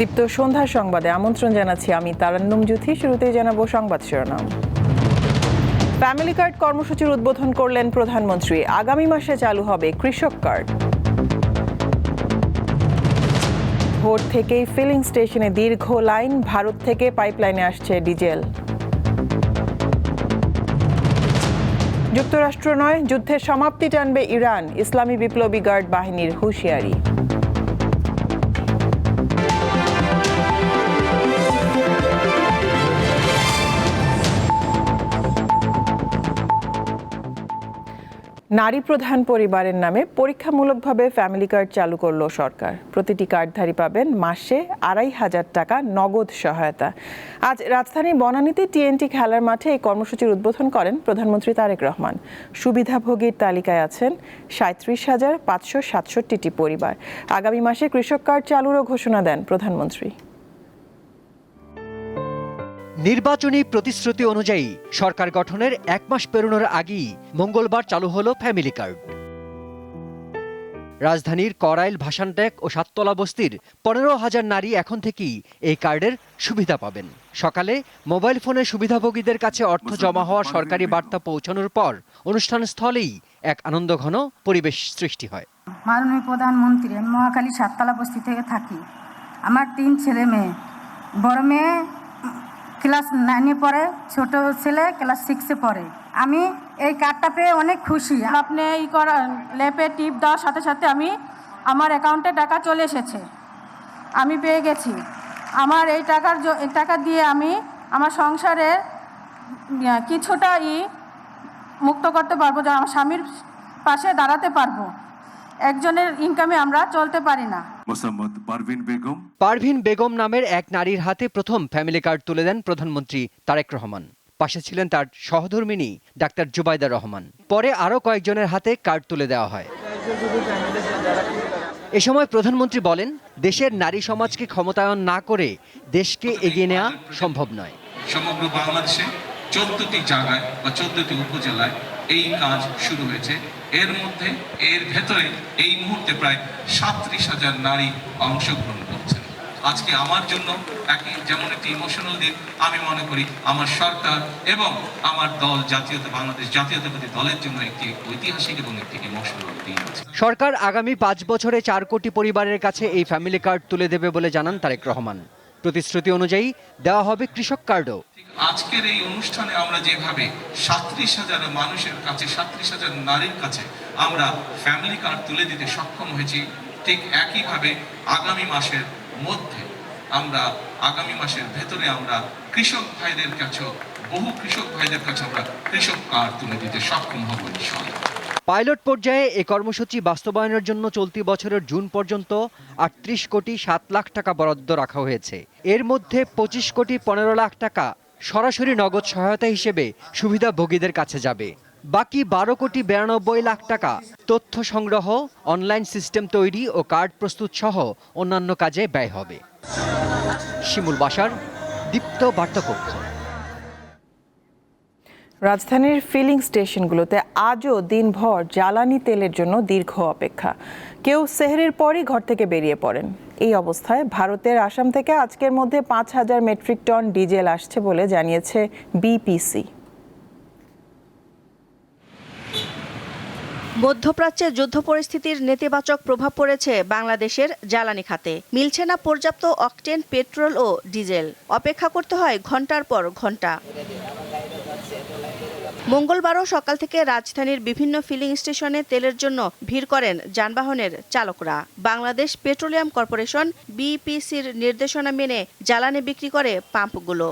দীপ্ত সন্ধ্যার সংবাদে আমন্ত্রণ জানাচ্ছি আমি তারান্নুম জুথি। শুরুতেই জানাবো সংবাদ শিরোনাম। ফ্যামিলি কার্ড কর্মসূচির উদ্বোধন করলেন প্রধানমন্ত্রী। আগামী মাসে চালু হবে কৃষক কার্ড। ভোর থেকেই ফিলিং স্টেশনে দীর্ঘ লাইন, ভারত থেকে পাইপলাইনে আসছে ডিজেল। যুক্তরাষ্ট্র নয়, যুদ্ধের সমাপ্তি টানবে ইরান, ইসলামী বিপ্লবী গার্ড বাহিনীর হুঁশিয়ারি। নারী প্রধান পরিবারের নামে পরীক্ষামূলকভাবে ফ্যামিলি কার্ড চালু করল সরকার। প্রতিটি কার্ডধারী পাবেন মাসে ২৫০০ টাকা নগদ সহায়তা। আজ রাজধানীর বনানীতে টিএনটি খেলার মাঠে এই কর্মসূচির উদ্বোধন করেন প্রধানমন্ত্রী তারেক রহমান। সুবিধাভোগীর তালিকায় আছেন ৩৭,৫৬৭টি পরিবার। আগামী মাসে কৃষক কার্ড চালুরও ঘোষণা দেন প্রধানমন্ত্রী। নির্বাচনী প্রতিশ্রুতি অনুযায়ী সরকার গঠনের ১ মাস পেরোনোর আগেই মঙ্গলবার চালু হলো ফ্যামিলি কার্ড। রাজধানীর করাইল, ভাসানটেক ও সাততলা বস্তির ১৫,০০০ নারী এখন থেকেই এই কার্ডের সুবিধা পাবেন। সকালে মোবাইল ফোনে সুবিধাভোগীদের কাছে অর্থ জমা হওয়া সরকারি বার্তা পৌঁছানোর পর অনুষ্ঠান স্থলেই এক আনন্দঘন পরিবেশ সৃষ্টি হয়। মাননীয় প্রধানমন্ত্রী, আমি মহাখালী সাততলা বস্তি থেকে থাকি। আমার ৩ ছেলে মেয়ে। বড় মেয়ে ক্লাস 9-এ পড়ে, ছোট ছেলে ক্লাস 6-এ পড়ে। আমি এই কার্ডটা পেয়ে অনেক খুশি। আপনি এই করা লেপে টিপ দেওয়ার সাথে সাথে আমার অ্যাকাউন্টে টাকা চলে এসেছে, আমি পেয়ে গেছি। আমার এই টাকা দিয়ে আমি আমার সংসারের কিছুটা মুক্ত করতে পারবো, যে আমার স্বামীর পাশে দাঁড়াতে পারবো। একজনের ইনকামে আমরা চলতে পারি না। পারভিন বেগম নামের এক নারীর হাতে প্রথম ফ্যামিলি কার্ড তুলে দেন প্রধানমন্ত্রী তারেক রহমান। পাশে ছিলেন তার সহধর্মিণী ডাক্তার জুবাইদা রহমান। পরে আরও কয়েকজনের হাতে কার্ড তুলে দেওয়া হয়। এ সময় প্রধানমন্ত্রী বলেন, দেশের নারী সমাজকে ক্ষমতায়ন না করে দেশকে এগিয়ে নেওয়া সম্ভব নয়। সমগ্র বাংলাদেশে 14টি জায়গায় বা 14টি উপজেলায় এই কাজ শুরু হয়েছে। এর ভেতরে এই মুহূর্তে প্রায় 37,000 নারী অংশগ্রহণ করছেন। আজকে আমার জন্য যেমন একটি ইমোশনাল দিন, আমি মনে করি আমার সরকার এবং আমার দল বাংলাদেশ জাতীয়তাবাদী দলের জন্য একটি ঐতিহাসিক এবং একটি ইমোশনাল দিন। সরকার আগামী 5 বছরে 4 কোটি পরিবারের কাছে এই ফ্যামিলি কার্ড তুলে দেবে বলে জানান তারেক রহমান। প্রতিশ্রুতি অনুযায়ী দেওয়া হবে কৃষক কার্ডও। আজকের এই অনুষ্ঠানে আমরা যেভাবে 37,000 মানুষের কাছে, 37,000 নারীর কাছে আমরা ফ্যামিলি কার্ড তুলে দিতে সক্ষম হয়েছি, ঠিক একইভাবে আগামী মাসের ভেতরে আমরা কৃষক ভাইদের কাছে, বহু কৃষক ভাইদের কাছে আমরা কৃষক কার্ড তুলে দিতে সক্ষম হব ইনশাআল্লাহ। পাইলট পর্যায়ে এই কর্মসূচি বাস্তবায়নের জন্য চলতি বছরের জুন পর্যন্ত ৩৮ কোটি ৭ লাখ টাকা বরাদ্দ রাখা হয়েছে। এর মধ্যে 25 কোটি 15 লাখ টাকা সরাসরি নগদ সহায়তা হিসেবে সুবিধাভোগীদের কাছে যাবে। বাকি 12 কোটি 92 লাখ টাকা তথ্য সংগ্রহ, অনলাইন সিস্টেম তৈরি ও কার্ড প্রস্তুত সহ অন্যান্য কাজে ব্যয় হবে। শিমুল বাশার, দীপ্ত বার্তাকক্ষ। রাজধানীর ফিলিং স্টেশনগুলোতে আজও দিনভর জ্বালানি তেলের জন্য দীর্ঘ অপেক্ষা। কেউ সেহরির পরই ঘর থেকে বেরিয়ে পড়েন। এই অবস্থায় ভারতের আসাম থেকে আজকের মধ্যে 5,000 মেট্রিক টন ডিজেল আসছে বলে জানিয়েছে বিপিসি। মধ্যপ্রাচ্যে যুদ্ধ পরিস্থিতির নেতিবাচক প্রভাব পড়েছে বাংলাদেশের জ্বালানি খাতে। মিলছে না পর্যাপ্ত অকটেন পেট্রোল ও ডিজেল। অপেক্ষা করতে হয় ঘন্টার পর ঘন্টা। মঙ্গলবারও সকাল থেকে রাজধানীর বিভিন্ন ফিলিং স্টেশনে তেলের জন্য ভিড় করেন যানবাহনের চালকরা। বাংলাদেশ পেট্রোলিয়াম কর্পোরেশন বিপিসির নির্দেশনা মেনে জ্বালানি বিক্রি করে পাম্পগুলো।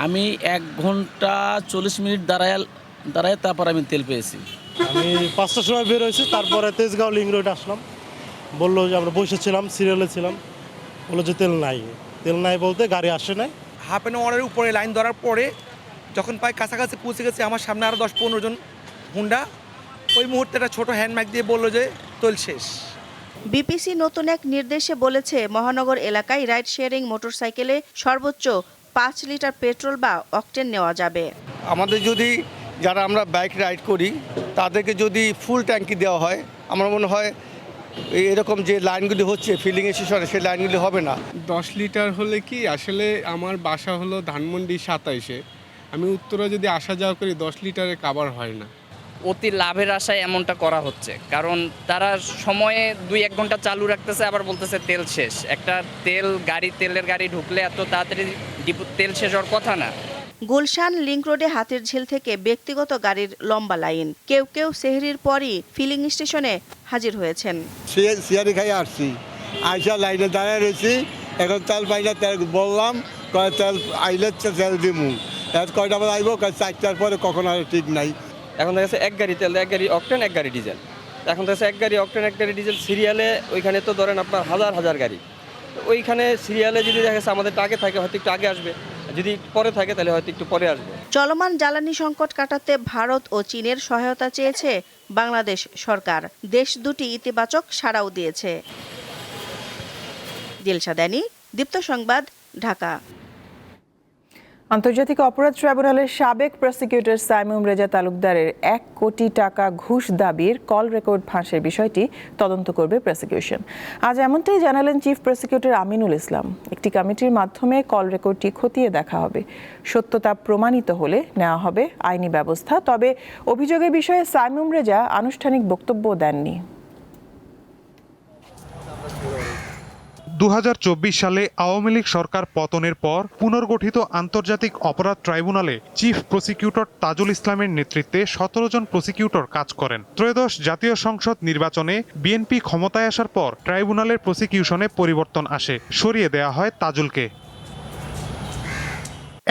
আমি 1 ঘন্টা 40 মিনিট দাঁড়ায় তারপর আমি তেল পেয়েছি। আমি 5টার সময় বের হয়েছি, তারপরে তেজগাঁও লিং রোড আসলাম। বললো যে আমরা বসেছিলাম, সিরিয়ালে ছিলাম, বললো যে তেল নাই বলতে গাড়ি আসে নাই। হাফ অ্যান আওয়ারের উপরে লাইন ধরার পরে যখন প্রায় কাছাকাছি পৌঁছে গেছে, আমার সামনে আরও 10-15 জন হুন্ডা, ওই মুহূর্তে একটা ছোটো হ্যান্ডম্যাগ দিয়ে বললো যে তেল শেষ। বিপিসি নতুন এক নির্দেশে বলেছে, মহানগর এলাকায় রাইড শেয়ারিং মোটরসাইকেলে সর্বোচ্চ 5 লিটার পেট্রোল বা অকটেন নেওয়া যাবে। আমাদের যদি যারা আমরা বাইক রাইড করি তাদেরকে যদি ফুল ট্যাঙ্কি দেওয়া হয়, আমার মনে হয় এরকম যে লাইনগুলি হচ্ছে ফিলিং স্টেশনে সেই লাইনগুলি হবে না। 10 লিটার হলে কি আসলে আমার বাসা হলো ধানমন্ডি 27-এ, আমি উত্তরা যদি আসা যাওয়া করি 10 লিটারে কাভার হয় না। অতি লাভের আশায় এমনটা করা হচ্ছে, কারণ তারা সময়ে 2-1 ঘন্টা চালু রাখতেছে, আবার বলতেছে তেল শেষ। একটা তেলের গাড়ি ঢুকলে এত তাড়াতাড়ি তেল শেষ হওয়ার কথা না। গুলশান লিংক রোডে হাতিরঝিল থেকে ব্যক্তিগত গাড়ির লম্বা লাইন, কেউ কেউ সেহরির পরই ফিলিং স্টেশনে হাজির হয়েছেন। সিয়ারি খাই আসছি, আইসা লাইনে দাঁড়ায় রয়েছি, এখন তেল পাইলে তেল বললাম তেল আইলে তেল দিমু, কয়টা বলে আইব 4টার পরে কখন আর ঠিক নাই। এখন দেখা যাচ্ছে 1 গাড়ি তেল, 1 গাড়ি অকটেন, 1 গাড়ি ডিজেল। এখন দেখা যাচ্ছে 1 গাড়ি অকটেন 1 গাড়ি ডিজেল সিরিয়ালে, ওইখানে তো ধরেন আপনার হাজার হাজার গাড়ি, ওইখানে সিরিয়ালে যদি দেখা যাচ্ছে আমাদের আগে থাকে হয়তো একটু আগে আসবে, যদি পরে থাকে তাহলে হয়তো একটু পরে আসবে। চলমান জ্বালানি সংকট কাটাতে ভারত ও চীনের সহায়তা চেয়েছে বাংলাদেশ সরকার। দেশ দুটি ইতিবাচক সাড়াও দিয়েছে। দিলশা দানি, দীপ্ত সংবাদ, ঢাকা। আন্তর্জাতিক অপরাধ ট্রাইব্যুনালের সাবেক প্রসিকিউটর সাইমুম রেজা তালুকদারের 1 কোটি টাকা ঘুষ দাবির কল রেকর্ড ফাঁসের বিষয়টি তদন্ত করবে প্রসিকিউশন। আজ এমনটাই জানালেন চিফ প্রসিকিউটর আমিনুল ইসলাম। একটি কমিটির মাধ্যমে কল রেকর্ডটি খতিয়ে দেখা হবে। সত্যতা প্রমাণিত হলে নেওয়া হবে আইনি ব্যবস্থা। তবে অভিযোগের বিষয়ে সাইমুম রেজা আনুষ্ঠানিক বক্তব্য দেননি। 2024 সালে আওয়ামী লীগ সরকার পতনের পর পুনর্গঠিত আন্তর্জাতিক অপরাধ ট্রাইব্যুনালে চিফ প্রসিকিউটর তাজুল ইসলামের নেতৃত্বে 17 জন প্রসিকিউটর কাজ করেন। ত্রয়োদশ জাতীয় সংসদ নির্বাচনে বিএনপি ক্ষমতায় আসার পর ট্রাইব্যুনালের প্রসিকিউশনে পরিবর্তন আসে, সরিয়ে দেয়া হয় তাজুলকে।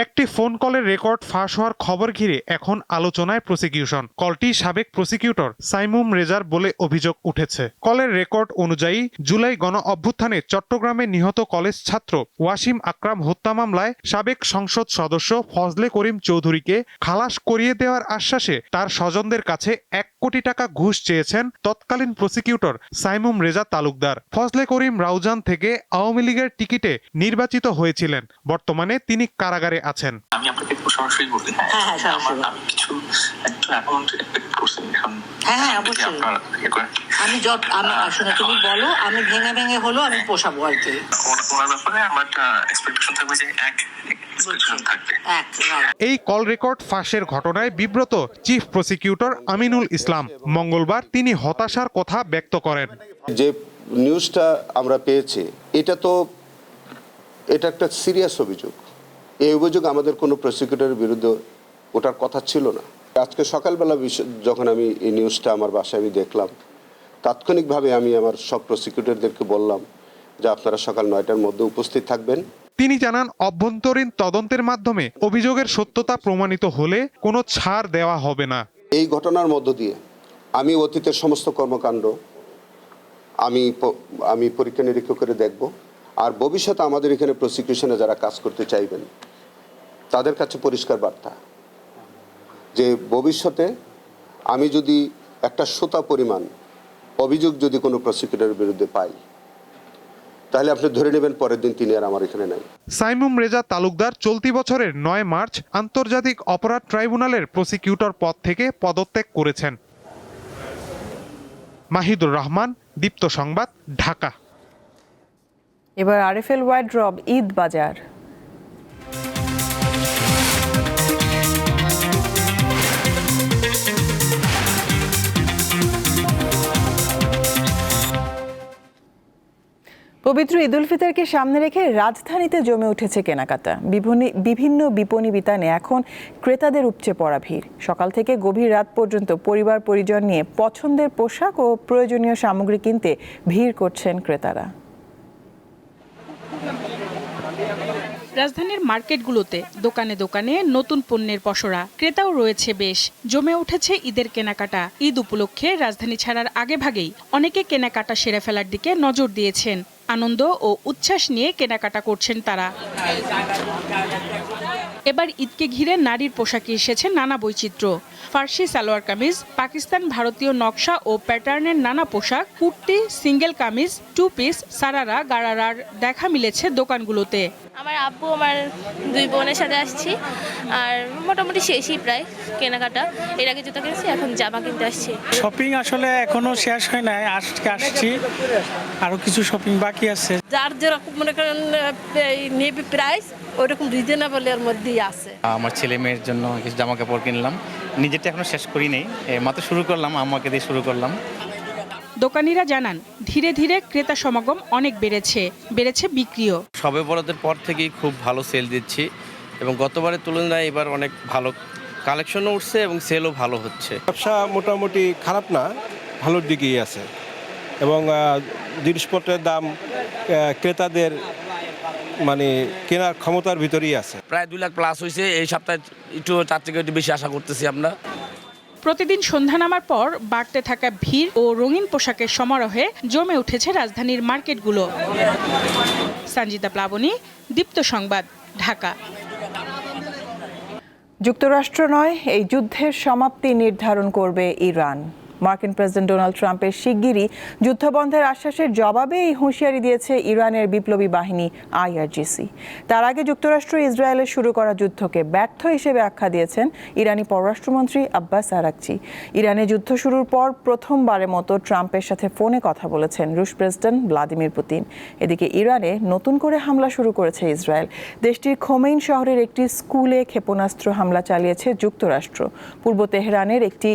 একটি ফোন কলের রেকর্ড ফাঁস হওয়ার খবর ঘিরে এখন আলোচনায় প্রসিকিউশন। কলটি সাবেক প্রসিকিউটর সাইমুম রেজার বলে অভিযোগ উঠেছে। কলের রেকর্ড অনুযায়ী জুলাই গণ অভ্যুত্থানে চট্টগ্রামে নিহত কলেজ ছাত্র ওয়াসিম আকরাম হত্যা মামলায় সাবেক সংসদ সদস্য ফজলে করিম চৌধুরীকে খালাস করিয়ে দেওয়ার আশ্বাসে তার স্বজনদের কাছে 1 কোটি টাকা ঘুষ চেয়েছেন তৎকালীন প্রসিকিউটর সাইমুম রেজা তালুকদার। ফজলে করিম রাউজান থেকে আওয়ামী লীগের টিকিটে নির্বাচিত হয়েছিলেন। বর্তমানে তিনি কারাগারে আছেন। আমি আপনাকে সরাসরি বলি, আমি কিছু একটা অ্যামাউন্ট এক্সপেক্ট করছি। হ্যাঁ অবশ্যই, আমি আসলে তুমি বলো, আমি ভেঙে ভেঙে হলো আমি পোষাবো আর কি। ওনার ব্যাপারে আমার একটা এক্সপেকটেশন থাকবে যে এক এই কল রেকর্ড ফাঁসের ঘটনায় বিব্রত চিফ প্রসিকিউটর আমিনুল ইসলাম। মঙ্গলবার তিনি হতাশার কথা ব্যক্ত করেন। যে নিউজটা আমরা পেয়েছি এটা একটা সিরিয়াস অভিযোগ। এই অভিযোগ আমাদের কোনো প্রসিকিউটরের বিরুদ্ধে ওঠার কথা ছিল না। আজকে সকালবেলা যখন আমি এই নিউজটা আমার বাসায় আমি দেখলাম, তাৎক্ষণিকভাবে আমি আমার সব প্রসিকিউটরদেরকে বললাম যে আপনারা সকাল 9টার মধ্যে উপস্থিত থাকবেন। তিনি জানান, অভ্যন্তরীণ তদন্তের মাধ্যমে অভিযোগের সত্যতা প্রমাণিত হলে কোনো ছাড় দেওয়া হবে না। এই ঘটনার মধ্য দিয়ে আমি অতীতের সমস্ত কর্মকাণ্ড আমি পরীক্ষা নিরীক্ষা করে দেখব। আর ভবিষ্যতে আমাদের এখানে প্রসিকিউশনে যারা কাজ করতে চাইবেন তাদের কাছে পরিষ্কার বার্তা যে ভবিষ্যতে আমি যদি একটা শোতা পরিমাণ অভিযোগ যদি কোনো প্রসিকিউটরের বিরুদ্ধে পাই, তাহলে আপনি ধরে নেবেন পরের দিন তিনি আর আমার এখানে নাই। সাইমুম রেজা তালুকদার চলতি বছরের 9 মার্চ আন্তর্জাতিক অপরাধ ট্রাইব্যুনালের প্রসিকিউটর পদ থেকে পদত্যাগ করেছেন। মাহিদুর রহমান, দীপ্ত সংবাদ, ঢাকা। এবার আরএফএল ওয়াইড ড্রপ ঈদ বাজার। পবিত্র ঈদ উল ফিতরকে সামনে রেখে রাজধানীতে জমে উঠেছে কেনাকাটা। বিভিন্ন বিপণী বিতানে এখন ক্রেতাদের উপচে পড়া ভিড়। সকাল থেকে গভীর রাত পর্যন্ত পরিবার পরিজন নিয়ে পছন্দের পোশাক ও প্রয়োজনীয় সামগ্রী কিনতে ভিড় করছেন ক্রেতারা। রাজধানীর মার্কেটগুলোতে দোকানে দোকানে নতুন পণ্যের পসরা, ক্রেতাও রয়েছে বেশ। জমে উঠেছে ঈদের কেনাকাটা। ঈদ উপলক্ষে রাজধানী ছাড়ার আগে ভাগেই অনেকে কেনাকাটা সেরে ফেলার দিকে নজর দিয়েছেন। আনন্দ ও উচ্ছ্বাস নিয়ে কেনাকাটা করছেন তারা। এবার ঈদকে ঘিরে নারীর পোশাকে এসেছে নানা বৈচিত্র্য। ফার্সি সালোয়ার কামিজ, পাকিস্তান ভারতীয় নকশা ও প্যাটার্নের নানা পোশাক, kurti, single kameez, two piece, sharara, গারারার দেখা মিলেছে দোকানগুলোতে। আমার আব্বু আমার 2 বোনের সাথে আসছি, আর মোটামুটি শেষই প্রায় কেনাকাটা। এর আগে জুতো কিনেছি, এখন জামা কিনতে আসছি। শপিং আসলে এখনো শেষ হয় নাই, আজকে আসছি, আরো কিছু শপিং বাকি আছে। যার যেরকম মনে করেন নেবে প্রাইস, ওইরকম রিজনেবল এর মধ্যেই আছে। আমার ছেলে মেয়ের জন্য কিছু জামা কাপড় কিনলাম, নিজেরটা এখনো শেষ করি নেই, মাত্র শুরু করলাম, আমাকে দিয়ে শুরু করলাম। দোকানিরা জানান ধীরে ধীরে ক্রেতা সমাগম অনেক বেড়েছে বিক্রিও। সবে বরাতের পর থেকেই খুব ভালো সেল দিচ্ছি এবং গতবারের তুলনায় এবার অনেক ভালো কালেকশনও উঠছে এবং সেলও ভালো হচ্ছে। ব্যবসা মোটামুটি খারাপ না, ভালোর দিকেই আছে এবং জিনিসপত্রের দাম ক্রেতাদের মানে কেনার ক্ষমতার ভিতরেই আছে। প্রায় 2 লাখ প্লাস হয়েছে, এই সপ্তাহে একটু 4 থেকে একটু বেশি আশা করতেছি আমরা। প্রতিদিন সন্ধ্যা নামার পর বাড়তে থাকা ভিড় ও রঙিন পোশাকের সমারোহে জমে উঠেছে রাজধানীর মার্কেটগুলো। সঞ্জিতা প্লাবনী, দীপ্ত সংবাদ, ঢাকা। যুক্তরাষ্ট্র নয়, এই যুদ্ধের সমাপ্তি নির্ধারণ করবে ইরান। মার্কিন প্রেসিডেন্ট ডোনাল্ড ট্রাম্পের শিগগিরই যুদ্ধবন্ধের আশ্বাসের জবাবে এই হুঁশিয়ারি দিয়েছে ইরানের বিপ্লবী বাহিনী আইআরজিসি। তার আগে যুক্তরাষ্ট্র ইসরায়েলের শুরু করা যুদ্ধকে ব্যর্থ হিসেবে আখ্যা দিয়েছেন ইরানি পররাষ্ট্রমন্ত্রী আব্বাস আরাকচি। ইরানে যুদ্ধ শুরুর পর প্রথমবারের মতো ট্রাম্পের সাথে ফোনে কথা বলেছেন রুশ প্রেসিডেন্ট ভ্লাদিমির পুতিন। এদিকে ইরানে নতুন করে হামলা শুরু করেছে ইসরায়েল। দেশটির খোমেইন শহরের একটি স্কুলে ক্ষেপণাস্ত্র হামলা চালিয়েছে যুক্তরাষ্ট্র। পূর্ব তেহরানের একটি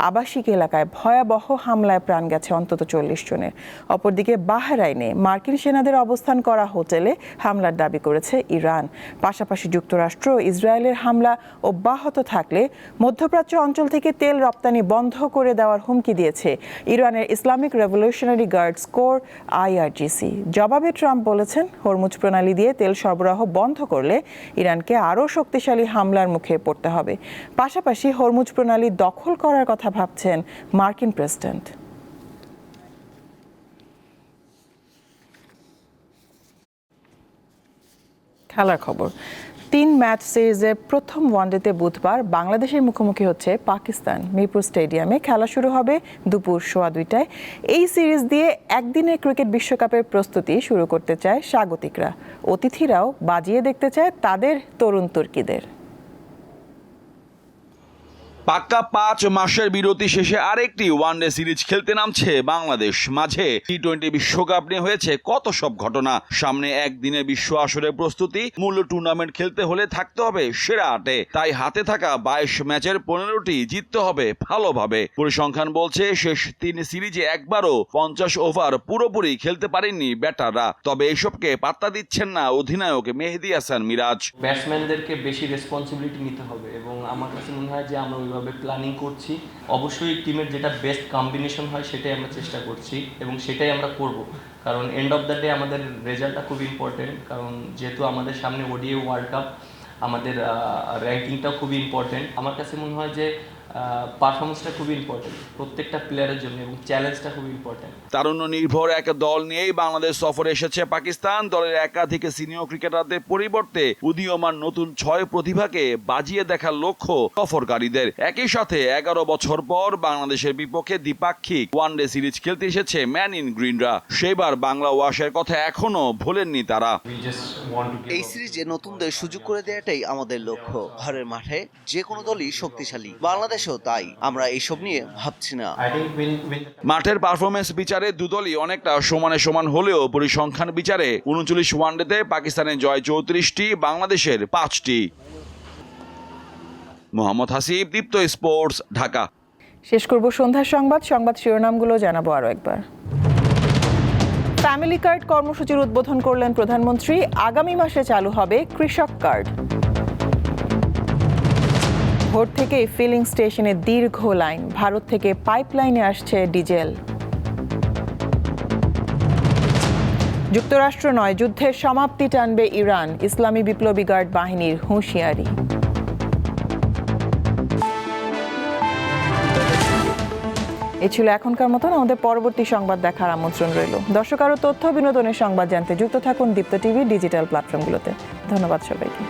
আবাসিক এলাকায় ভয়াবহ হামলায় প্রাণ গেছে অন্তত 40 জনের। অপরদিকে বাহরাইনে মার্কিন সেনাদের অবস্থান করা হোটেলে হামলার দাবি করেছে ইরান। পাশাপাশি যুক্তরাষ্ট্র ইসরায়েলের হামলা অব্যাহত থাকলে মধ্যপ্রাচ্য অঞ্চল থেকে তেল রপ্তানি বন্ধ করে দেওয়ার হুমকি দিয়েছে ইরানের Islamic revolutionary guards core IRGC. জবাবে ট্রাম্প বলেছেন, হরমুজ প্রণালী দিয়ে তেল সরবরাহ বন্ধ করলে ইরানকে আরও শক্তিশালী হামলার মুখে পড়তে হবে। পাশাপাশি হরমুজ প্রণালী দখল করার কথা ভাবছেন মার্কিন প্রেসিডেন্ট। খেলার খবর। 3 ম্যাচ সিরিজের প্রথম ওয়ানডেতে বুধবার বাংলাদেশের মুখোমুখি হচ্ছে পাকিস্তান। মিরপুর স্টেডিয়ামে খেলা শুরু হবে দুপুর 2:15টায়। এই সিরিজ দিয়ে একদিনের ক্রিকেট বিশ্বকাপের প্রস্তুতি শুরু করতে চায় স্বাগতিকরা। অতিথিরাও বাজিয়ে দেখতে চায় তাদের তরুণ তুর্কিদের। পাক্কা 5 মাসের বিরতি শেষে আরেকটি ওয়ানডে সিরিজ খেলতে নামছে বাংলাদেশ। মাঝে টি-20 বিশ্বকাপ নিয়ে হয়েছে কত সব ঘটনা। সামনে একদিনের বিশ্ব আসরের প্রস্তুতি। মূল টুর্নামেন্ট খেলতে হলে থাকতে হবে সেরা 8-এ। তাই হাতে থাকা 22 ম্যাচের 15টি জিততে হবে ভালোভাবে। পরিসংখ্যান বলছে শেষ 3 সিরিজে একবারও 50 ওভার পুরোপুরি খেলতে পারেননি ব্যাটাররা। তবে এসবকে পাত্তা দিচ্ছেন না অধিনায়ক মেহেদী হাসান মিরাজ। ব্যাটসম্যানদেরকে বেশি রেসপন্সিবিলিটি নিতে হবে এবং আমার কাছে মনে হয় যে আমরা প্ল্যানিং করছি। অবশ্যই টিমের যেটা বেস্ট কম্বিনেশন হয় সেটাই আমরা চেষ্টা করছি এবং সেটাই আমরা করব, কারণ এন্ড অফ দ্য ডে আমাদের রেজাল্টটা খুব ইম্পর্টেন্ট। কারণ যেহেতু আমাদের সামনে ওডিআই ওয়ার্ল্ড কাপ, আমাদের র্যাঙ্কিংটাও খুবই ইম্পর্টেন্ট। আমার কাছে মনে হয় যে পারফরমেন্সটা খুবই ইম্পর্টেন্ট প্রত্যেকটা প্লেয়ারের জন্য এবং চ্যালেঞ্জটা খুব ইম্পর্টেন্ট। তারুণ্য নির্ভর এক দল নিয়েই বাংলাদেশ সফরে এসেছে পাকিস্তান। দলের একাধিক সিনিয়র ক্রিকেটারদের পরিবর্তে উদীয়মান নতুন 6 প্রতিভাকে বাজিয়ে দেখার লক্ষ্য সফরকারীদের। একই সাথে 11 বছর পর বাংলাদেশের বিপক্ষে দ্বিপাক্ষিক ওয়ানডে সিরিজ খেলতে এসেছে ম্যান ইন গ্রিনরা। সেবার বাংলা ওয়াশের কথা এখনো ভোলেননি তারা। এই সিরিজে নতুনদের সুযোগ করে দেওয়াটাই আমাদের লক্ষ্য। ঘরের মাঠে যে কোনো দলই শক্তিশালী, বাংলাদেশও তাই। আমরা এইসব নিয়ে ভাবছি না। মাঠের পারফরমেন্স বিচারে দুদলই অনেকটা সমানে সমান হলেও পরিসংখ্যান বিচারে 39 ওয়ানডেতে পাকিস্তানের জয় 34টি, বাংলাদেশের 5টি। মোহাম্মদ হাসিব, দীপ্ত স্পোর্টস, ঢাকা। শেষ করব সন্ধ্যার সংবাদ শিরোনামগুলো জানাবো আরো একবার। ফ্যামিলি কার্ড কর্মসূচির উদ্বোধন করলেন প্রধানমন্ত্রী। আগামী মাসে চালু হবে কৃষক কার্ড। ভোর থেকে ফিলিং স্টেশনে দীর্ঘ লাইন। ভারত থেকে পাইপলাইনে আসছে ডিজেল। যুক্তরাষ্ট্র নয়, যুদ্ধের সমাপ্তি টানবে ইরান। ইসলামী বিপ্লবী গার্ড বাহিনীর হুঁশিয়ারি। এ ছিল এখনকার মতন। আমাদের পরবর্তী সংবাদ দেখার আমন্ত্রণ রইল। দর্শক, আরও তথ্য বিনোদনের সংবাদ জানতে যুক্ত থাকুন দীপ্ত টিভি ডিজিটাল প্ল্যাটফর্মগুলোতে। ধন্যবাদ সবাইকে।